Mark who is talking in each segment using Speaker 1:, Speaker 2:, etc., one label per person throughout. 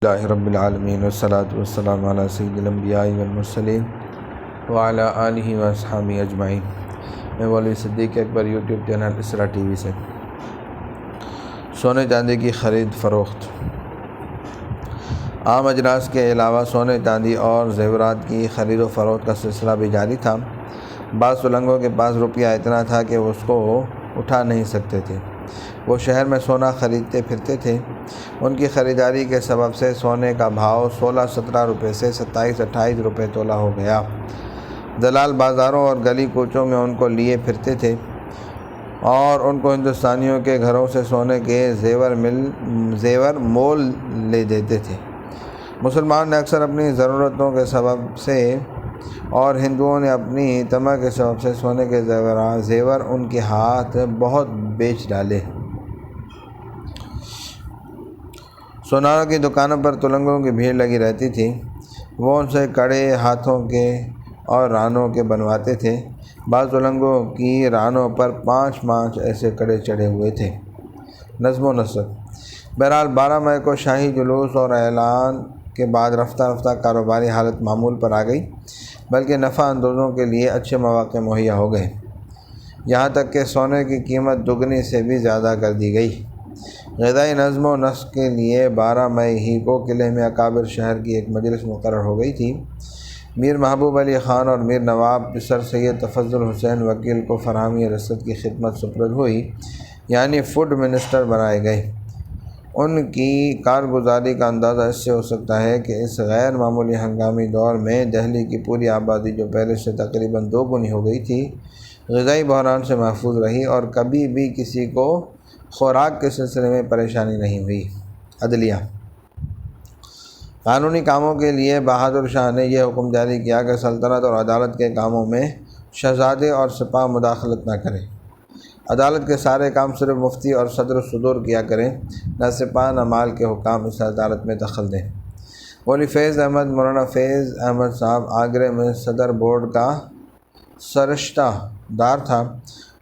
Speaker 1: اللہ رب العالمین والصلاة والسلام علی سید الانبیاء والمرسلین وعلی آلہ واصحابہ اجمعین۔ میں مولوی صدیق اکبر یوٹیوب چینل اسرا ٹی وی سے سونے چاندی کی خرید فروخت۔ عام اجناس کے علاوہ سونے چاندی اور زیورات کی خرید و فروخت کا سلسلہ بھی جاری تھا۔ بعض سلنگوں کے پاس روپیہ اتنا تھا کہ وہ اس کو اٹھا نہیں سکتے تھے۔ وہ شہر میں سونا خریدتے پھرتے تھے۔ ان کی خریداری کے سبب سے سونے کا بھاؤ 16-17 روپے سے 27-28 روپے تولہ ہو گیا۔ دلال بازاروں اور گلی کوچوں میں ان کو لیے پھرتے تھے اور ان کو ہندوستانیوں کے گھروں سے سونے کے زیور مول لے دیتے تھے۔ مسلمان نے اکثر اپنی ضرورتوں کے سبب سے اور ہندوؤں نے اپنی طمع کے سبب سے سونے کے زیور ان کے ہاتھ بہت بیچ ڈالے۔ سوناروں کی دکانوں پر تلنگوں کی بھیڑ لگی رہتی تھی۔ وہ ان سے کڑے ہاتھوں کے اور رانوں کے بنواتے تھے۔ بعض تلنگوں کی رانوں پر 5 ایسے کڑے چڑھے ہوئے تھے۔ نظم و نسق۔ بہرحال 12 مئی کو شاہی جلوس اور اعلان کے بعد رفتہ رفتہ کاروباری حالت معمول پر آ گئی، بلکہ نفع اندوزوں کے لیے اچھے مواقع مہیا ہو گئے۔ یہاں تک کہ سونے کی قیمت دگنی سے بھی زیادہ کر دی گئی۔ غذائی نظم و نسق کے لیے 12 مئی ہی کو قلعے میں اکابر شہر کی ایک مجلس مقرر ہو گئی تھی۔ میر محبوب علی خان اور میر نواب پسر سید تفضل حسین وکیل کو فراہمی رسد کی خدمت سپرد ہوئی، یعنی فوڈ منسٹر بنائے گئے۔ ان کی کارگزاری کا اندازہ اس سے ہو سکتا ہے کہ اس غیر معمولی ہنگامی دور میں دہلی کی پوری آبادی جو پہلے سے تقریباً 2 گنی ہو گئی تھی، غذائی بحران سے محفوظ رہی اور کبھی بھی کسی کو خوراک کے سلسلے میں پریشانی نہیں ہوئی۔ عدلیہ۔ قانونی کاموں کے لیے بہادر شاہ نے یہ حکم جاری کیا کہ سلطنت اور عدالت کے کاموں میں شہزادے اور سپاہ مداخلت نہ کریں۔ عدالت کے سارے کام صرف مفتی اور صدر صدور کیا کریں، نہ سپاہ نہ مال کے حکام اس عدالت میں دخل دیں۔ مولوی فیض احمد مولانا فیض احمد صاحب آگرے میں صدر بورڈ کا سرشتہ دار تھا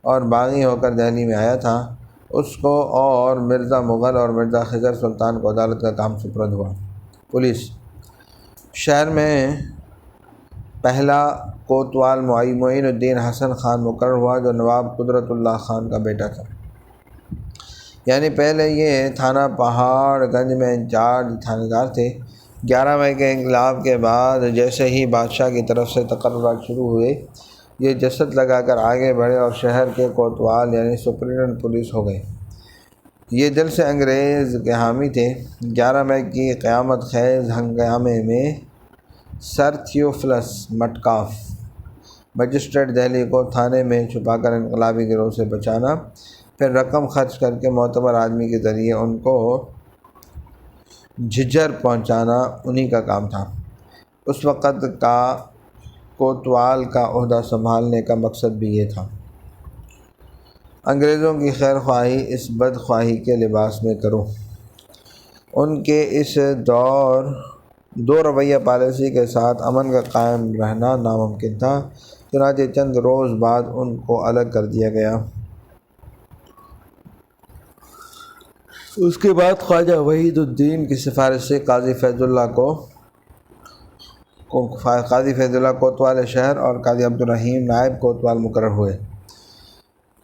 Speaker 1: اور باغی ہو کر دہلی میں آیا تھا۔ اس کو اور مرزا مغل اور مرزا خضر سلطان کو عدالت کا کام سپرد ہوا۔ پولیس۔ شہر میں پہلا کوتوال معین الدین حسن خان مقرر ہوا، جو نواب قدرت اللہ خان کا بیٹا تھا۔ یعنی پہلے یہ تھانہ پہاڑ گنج میں انچارج تھانے دار تھے۔ 11 مئی کے انقلاب کے بعد جیسے ہی بادشاہ کی طرف سے تقررات شروع ہوئے، یہ جسد لگا کر آگے بڑھے اور شہر کے کوتوال یعنی سپرنٹنڈنٹ پولیس ہو گئے۔ یہ دل سے انگریز کے حامی تھے۔ 11 مئی کی قیامت خیز ہنگامے میں سر تھیوفلس مٹکاف مجسٹریٹ دہلی کو تھانے میں چھپا کر انقلابی گروہ سے بچانا، پھر رقم خرچ کر کے معتبر آدمی کے ذریعے ان کو جھجھر پہنچانا انہی کا کام تھا۔ اس وقت کا کوتوال کا عہدہ سنبھالنے کا مقصد بھی یہ تھا۔ انگریزوں کی خیر خواہی اس بد خواہی کے لباس میں کروں۔ ان کے اس دو رویہ پالیسی کے ساتھ امن کا قائم رہنا ناممکن تھا، چنانچہ چند روز بعد ان کو الگ کر دیا گیا۔ اس کے بعد خواجہ وحید الدین کی سفارش سے قاضی فیض اللہ کوتوال شہر اور قاضی عبدالرحیم نائب کوتوال مقرر ہوئے۔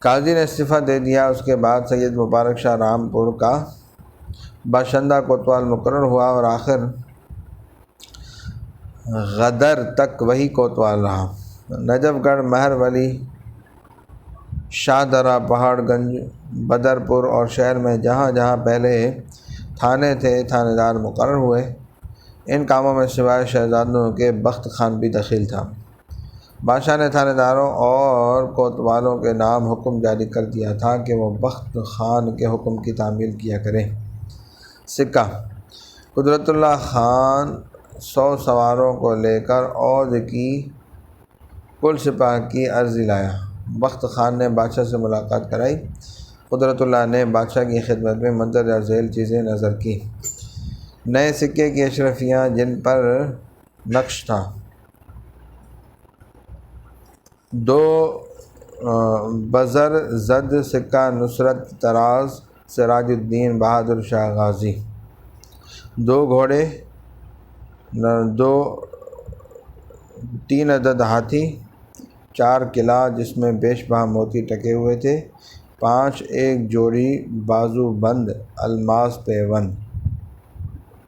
Speaker 1: قاضی نے استعفیٰ دے دیا۔ اس کے بعد سید مبارک شاہ رامپور کا باشندہ کوتوال مقرر ہوا اور آخر غدر تک وہی کوتوال رہا۔ نجف گڑھ، مہر ولی، شاہ درہ، پہاڑ گنج، بدرپور اور شہر میں جہاں جہاں پہلے تھانے تھے تھانے دار مقرر ہوئے۔ ان کاموں میں سوائے شہزادوں کے بخت خان بھی دخیل تھا۔ بادشاہ نے تھانے داروں اور کوتوالوں کے نام حکم جاری کر دیا تھا کہ وہ بخت خان کے حکم کی تعمیل کیا کریں۔ سکہ۔ قدرت اللہ خان 100 سواروں کو لے کر اودھ کی کل سپاہ کی عرضی لایا۔ بخت خان نے بادشاہ سے ملاقات کرائی۔ قدرت اللہ نے بادشاہ کی خدمت میں مندرجہ ذیل چیزیں نظر کی۔ نئے سکے کی اشرفیاں جن پر نقش تھا: 2 بزر زد سکہ نصرت طراز سراج الدین بہادر شاہ غازی، 2 گھوڑے، 3 عدد ہاتھی، 4 قلعہ جس میں بیش بہا موتی ٹکے ہوئے تھے، 5 ایک جوڑی بازو بند الماس پیوند۔